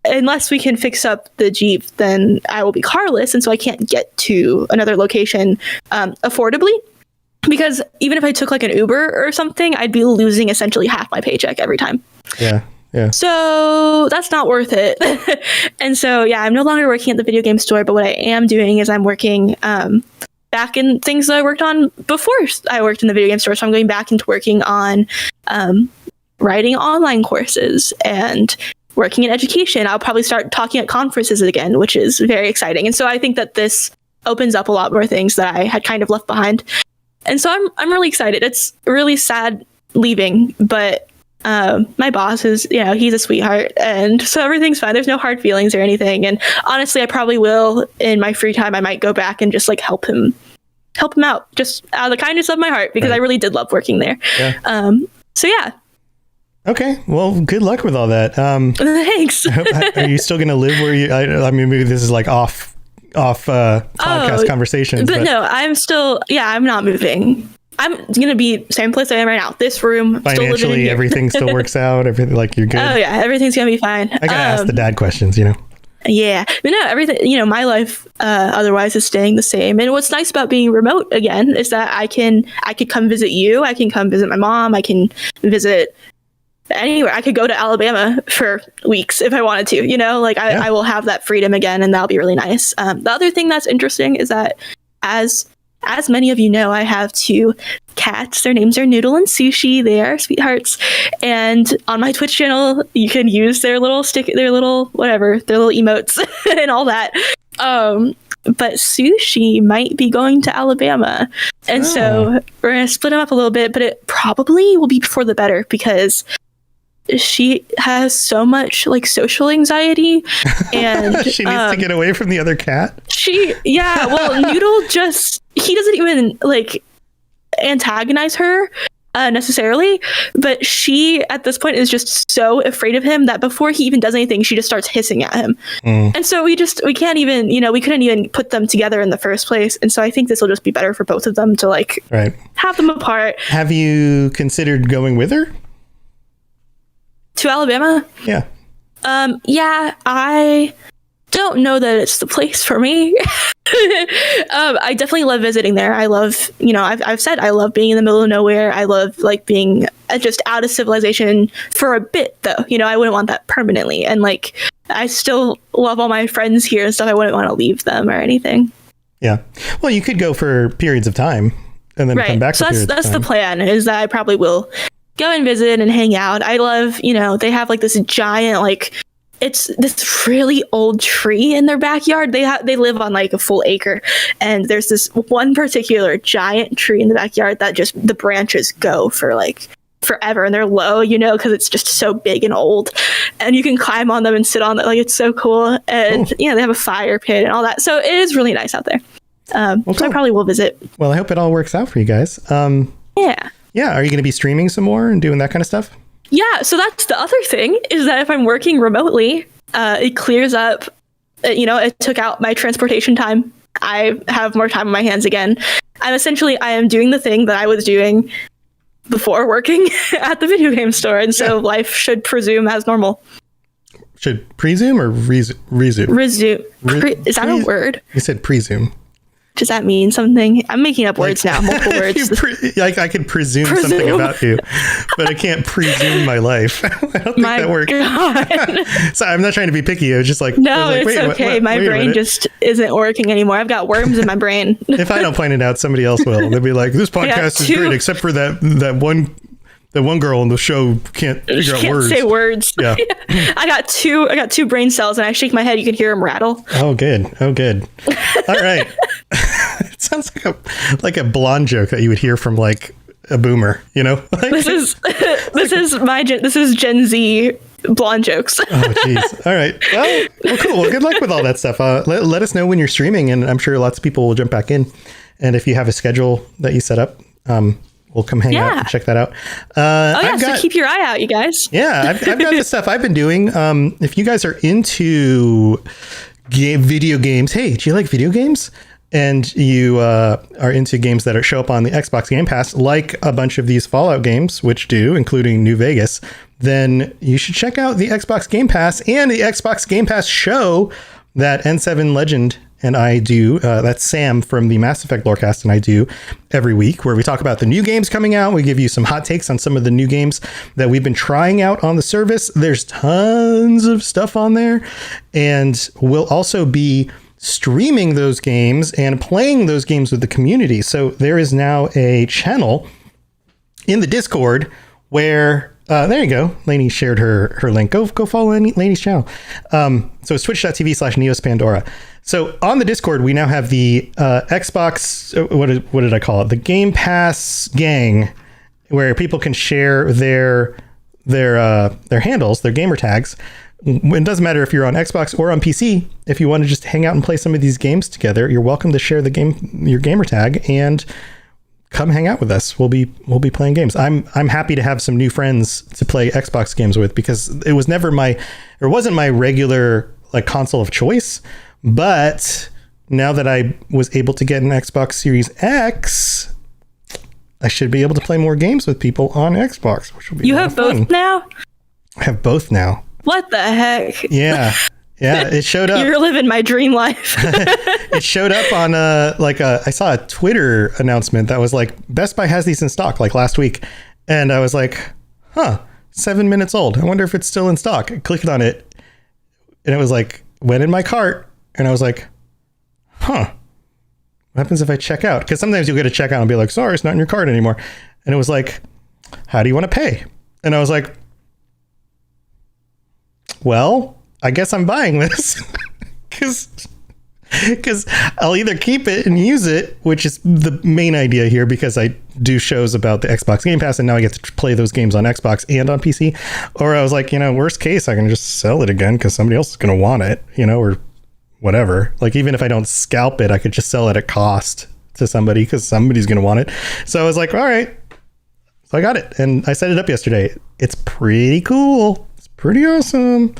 unless we can fix up the Jeep, then I will be carless. And so I can't get to another location affordably, because even if I took like an Uber or something, I'd be losing essentially half my paycheck every time. Yeah. Yeah. So that's not worth it. And so, yeah, I'm no longer working at the video game store, but what I am doing is I'm working back in things that I worked on before I worked in the video game store. So I'm going back into working on writing online courses and working in education. I'll probably start talking at conferences again, which is very exciting. And so I think that this opens up a lot more things that I had kind of left behind. And so I'm really excited. It's really sad leaving, but my boss is, you know, he's a sweetheart, and so everything's fine. There's no hard feelings or anything. And honestly, I probably will in my free time. I might go back and just like help him out, just out of the kindness of my heart, because I really did love working there. Yeah. So yeah. Okay. Well, good luck with all that. Thanks. Are you still going to live where you? I mean, maybe this is like off podcast conversation. But no, I'm still. Yeah, I'm not moving. I'm gonna be same place I am right now. This room. Financially, everything still works out. Everything, like, you're good. Oh yeah, everything's gonna be fine. I gotta ask the dad questions, you know. Yeah, but no, everything. You know, my life otherwise is staying the same. And what's nice about being remote again is that I could come visit you. I can come visit my mom. I can visit anywhere. I could go to Alabama for weeks if I wanted to. You know, like I will have that freedom again, and that'll be really nice. The other thing that's interesting is that as many of you know, I have 2 cats. Their names are Noodle and Sushi. They are sweethearts. And on my Twitch channel, you can use their little emotes and all that. But Sushi might be going to Alabama. And so we're going to split them up a little bit, but it probably will be for the better, because she has so much like social anxiety, and she needs to get away from the other cat. Noodle he doesn't even like antagonize her necessarily, but she at this point is just so afraid of him that before he even does anything, she just starts hissing at him. And so we can't even, you know, we couldn't even put them together in the first place. And so I think this will just be better for both of them to like have them apart. Have you considered going with her to Alabama? Yeah. Yeah, I don't know that it's the place for me. I definitely love visiting there. I love, you know, I've said I love being in the middle of nowhere. I love like being just out of civilization for a bit, though. You know, I wouldn't want that permanently. And like, I still love all my friends here and stuff. I wouldn't want to leave them or anything. Yeah. Well, you could go for periods of time and then come back. So that's the plan, is that I probably will go and visit and hang out. I love, you know, they have like this giant, like, it's this really old tree in their backyard. They live on like a full acre, and there's this one particular giant tree in the backyard that just the branches go for like forever, and they're low, you know, because it's just so big and old, and you can climb on them and sit on it. Like, it's so cool. And you know, they have a fire pit and all that, so it is really nice out there. So I probably will visit. Well, I hope it all works out for you guys. Yeah. Are you going to be streaming some more and doing that kind of stuff? Yeah, so that's the other thing, is that if I'm working remotely, it clears up, you know, it took out my transportation time. I have more time on my hands again. I am doing the thing that I was doing before working at the video game store, and so life should resume as normal. Should presume or resume? Resume. Is that a word? You said presume. Does that mean something? I'm making up words now, multiple words. I could presume something about you, but I can't presume my life. I don't think that works. So I'm not trying to be picky. I was just like, it's okay. My brain just isn't working anymore. I've got worms in my brain. If I don't point it out, somebody else will. They'll be like, this podcast is great, except for that one girl on the show can't figure out words. Say words. Yeah. I got two brain cells, and I shake my head. You can hear them rattle. Oh, good. All right. It sounds like a blonde joke that you would hear from like a boomer, you know? This is Gen Z blonde jokes. Oh, geez. All right. Well, cool. Well, good luck with all that stuff. Let us know when you're streaming, and I'm sure lots of people will jump back in. And if you have a schedule that you set up, we'll come hang out and check that out. So keep your eye out, you guys. Yeah, I've got the stuff I've been doing. If you guys are into video games, hey, do you like video games? And you are into games that show up on the Xbox Game Pass, like a bunch of these Fallout games, which do, including New Vegas, then you should check out the Xbox Game Pass and the Xbox Game Pass show that N7 Legend and I do. That's Sam from the Mass Effect Lorecast and I do every week, where we talk about the new games coming out. We give you some hot takes on some of the new games that we've been trying out on the service. There's tons of stuff on there, and we'll also be streaming those games and playing those games with the community. So there is now a channel in the Discord where there you go. Laney shared her link. Go follow Laney's channel. So it's twitch.tv/neospandora. So on the Discord, we now have the Xbox, what did I call it? The Game Pass gang, where people can share their handles, their gamer tags. It doesn't matter if you're on Xbox or on PC. If you want to just hang out and play some of these games together, you're welcome to share your gamer tag and come hang out with us. We'll be playing games. I'm happy to have some new friends to play Xbox games with, because it wasn't my regular like console of choice. But now that I was able to get an Xbox Series X, I should be able to play more games with people on Xbox, which will be You have both now? I have both now. What the heck? Yeah. Yeah, it showed up. You're living my dream life. It showed up on I saw a Twitter announcement that was like, Best Buy has these in stock, like last week. And I was like, 7 minutes old. I wonder if it's still in stock. I clicked on it and it was like, went in my cart. And I was like, what happens if I check out? Because sometimes you'll get a checkout and be like, sorry, it's not in your cart anymore. And it was like, how do you want to pay? And I was like, well, I guess I'm buying this because I'll either keep it and use it, which is the main idea here, because I do shows about the Xbox Game Pass and now I get to play those games on Xbox and on PC. Or I was like, worst case, I can just sell it again because somebody else is going to want it, or whatever. Like, even if I don't scalp it, I could just sell it at cost to somebody because somebody's going to want it. So I was like, all right. So I got it and I set it up yesterday. It's pretty cool. It's pretty awesome.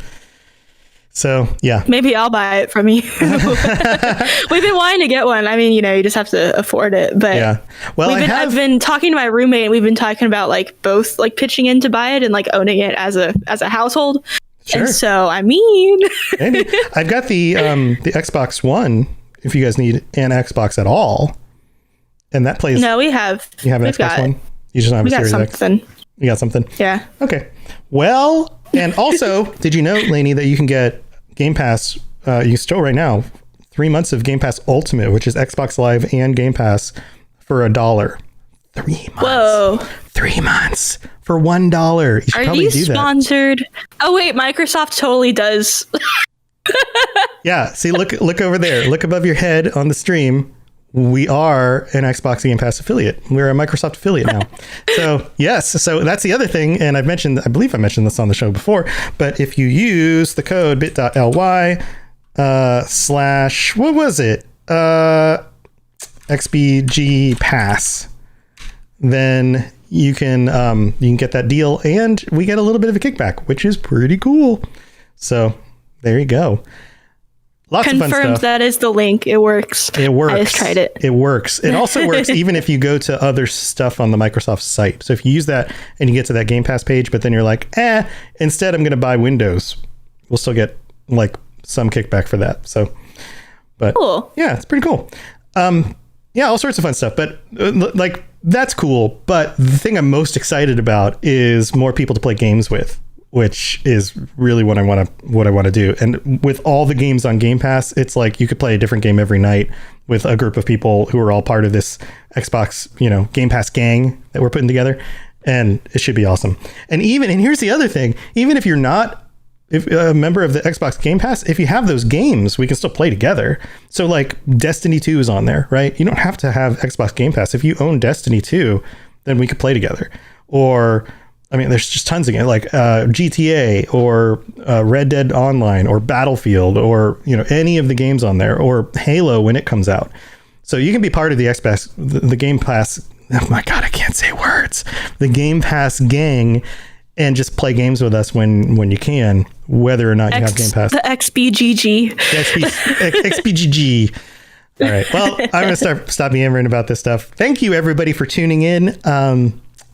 So, yeah. Maybe I'll buy it from you. We've been wanting to get one. I mean, you just have to afford it. But yeah. Well, I've been talking to my roommate and we've been talking about like both like pitching in to buy it and like owning it as a household. Sure. And so, I mean, maybe. I've got the Xbox One, if you guys need an Xbox at all. And that plays. No, we have. You have an Xbox One? You just don't have a Series X? You got something? Yeah. Okay. Well, and also, did you know, Laney, that you can get Game Pass, you can still right now, 3 months of Game Pass Ultimate, which is Xbox Live and Game Pass, for $1. 3 months. Whoa. 3 months for $1. You should probably do that. Are these sponsored? Oh, wait, Microsoft totally does. Yeah. See, look over there. Look above your head on the stream. We are an Xbox Game Pass affiliate. We're a Microsoft affiliate now. So yes, so that's the other thing. And I believe I mentioned this on the show before, but if you use the code bit.ly / what was it? XBG Pass, then you can get that deal and we get a little bit of a kickback, which is pretty cool. So there you go. Lots of fun stuff. That is the link. It works. It works. I just tried it. It works. It also works even if you go to other stuff on the Microsoft site. So if you use that and you get to that Game Pass page, but then you're like, instead I'm going to buy Windows, we'll still get like some kickback for that. So, but cool. Yeah, it's pretty cool. Yeah, all sorts of fun stuff. But like, that's cool. But the thing I'm most excited about is more people to play games with, which is really what I want to do. And with all the games on Game Pass, it's like you could play a different game every night with a group of people who are all part of this Xbox, Game Pass gang that we're putting together. And it should be awesome. And here's the other thing, even if you're not a member of the Xbox Game Pass, if you have those games, we can still play together. So like Destiny 2 is on there, right? You don't have to have Xbox Game Pass. If you own Destiny 2, then we could play together. Or, I mean, there's just tons of games like GTA or Red Dead Online or Battlefield or, you know, any of the games on there, or Halo when it comes out. So you can be part of the Xbox, the Game Pass. Oh my God, I can't say words. The Game Pass gang, and just play games with us when you can, whether or not you have Game Pass. The XBGG. XBGG. All right. Well, I'm going to stop yammering about this stuff. Thank you, everybody, for tuning in.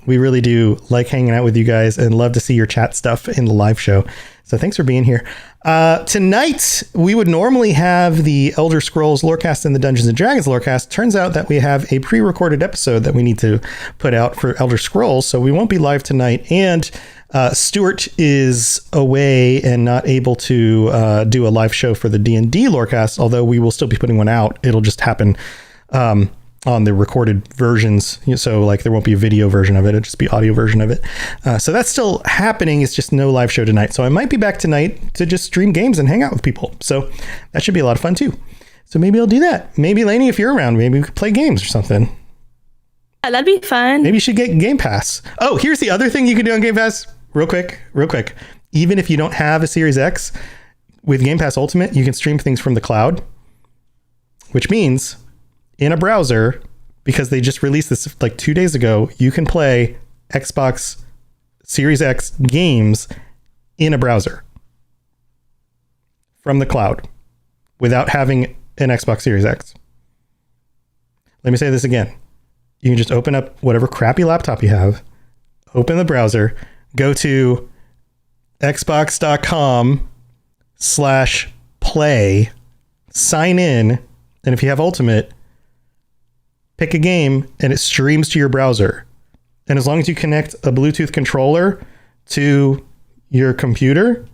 We really do like hanging out with you guys and love to see your chat stuff in the live show. So thanks for being here. Tonight, we would normally have the Elder Scrolls Lorecast and the Dungeons & Dragons Lorecast. Turns out that we have a pre-recorded episode that we need to put out for Elder Scrolls, so we won't be live tonight. And Stuart is away and not able to do a live show for the D&D Lorecast, although we will still be putting one out. It'll just happen on the recorded versions. So like there won't be a video version of it. It'll just be audio version of it. So that's still happening. It's just no live show tonight. So I might be back tonight to just stream games and hang out with people. So that should be a lot of fun too. So maybe I'll do that. Maybe Laney, if you're around, maybe we could play games or something. Yeah, that'd be fun. Maybe you should get Game Pass. Oh, here's the other thing you can do on Game Pass. Real quick. Even if you don't have a Series X, with Game Pass Ultimate, you can stream things from the cloud, which means in a browser, because they just released this like 2 days ago, you can play Xbox Series X games in a browser from the cloud without having an Xbox Series X. Let me say this again. You can just open up whatever crappy laptop you have, open the browser, go to xbox.com/play, sign in, and if you have Ultimate, pick a game and it streams to your browser. And as long as you connect a Bluetooth controller to your computer,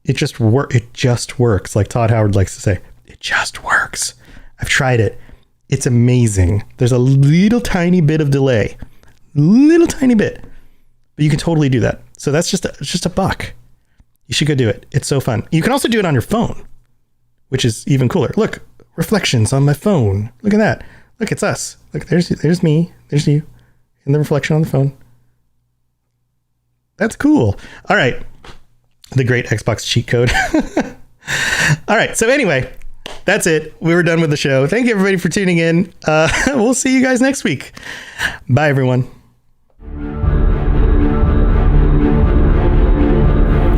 it just works. Like Todd Howard likes to say, it just works. I've tried it. It's amazing. There's a little tiny bit of delay, little tiny bit, but you can totally do that. So that's just $1. You should go do it. It's so fun. You can also do it on your phone, which is even cooler. Look, reflections on my phone. Look at that. Look, it's us. Look, there's me. There's you. And the reflection on the phone. That's cool. All right. The great Xbox cheat code. All right. So anyway, that's it. We were done with the show. Thank you, everybody, for tuning in. We'll see you guys next week. Bye, everyone.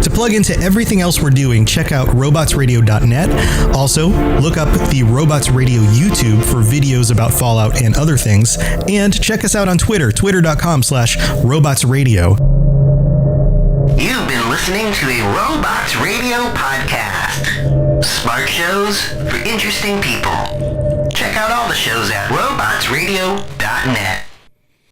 To plug into everything else we're doing, check out robotsradio.net. Also, look up the Robots Radio YouTube for videos about Fallout and other things. And check us out on Twitter, twitter.com/robotsradio. You've been listening to a Robots Radio podcast. Smart shows for interesting people. Check out all the shows at robotsradio.net.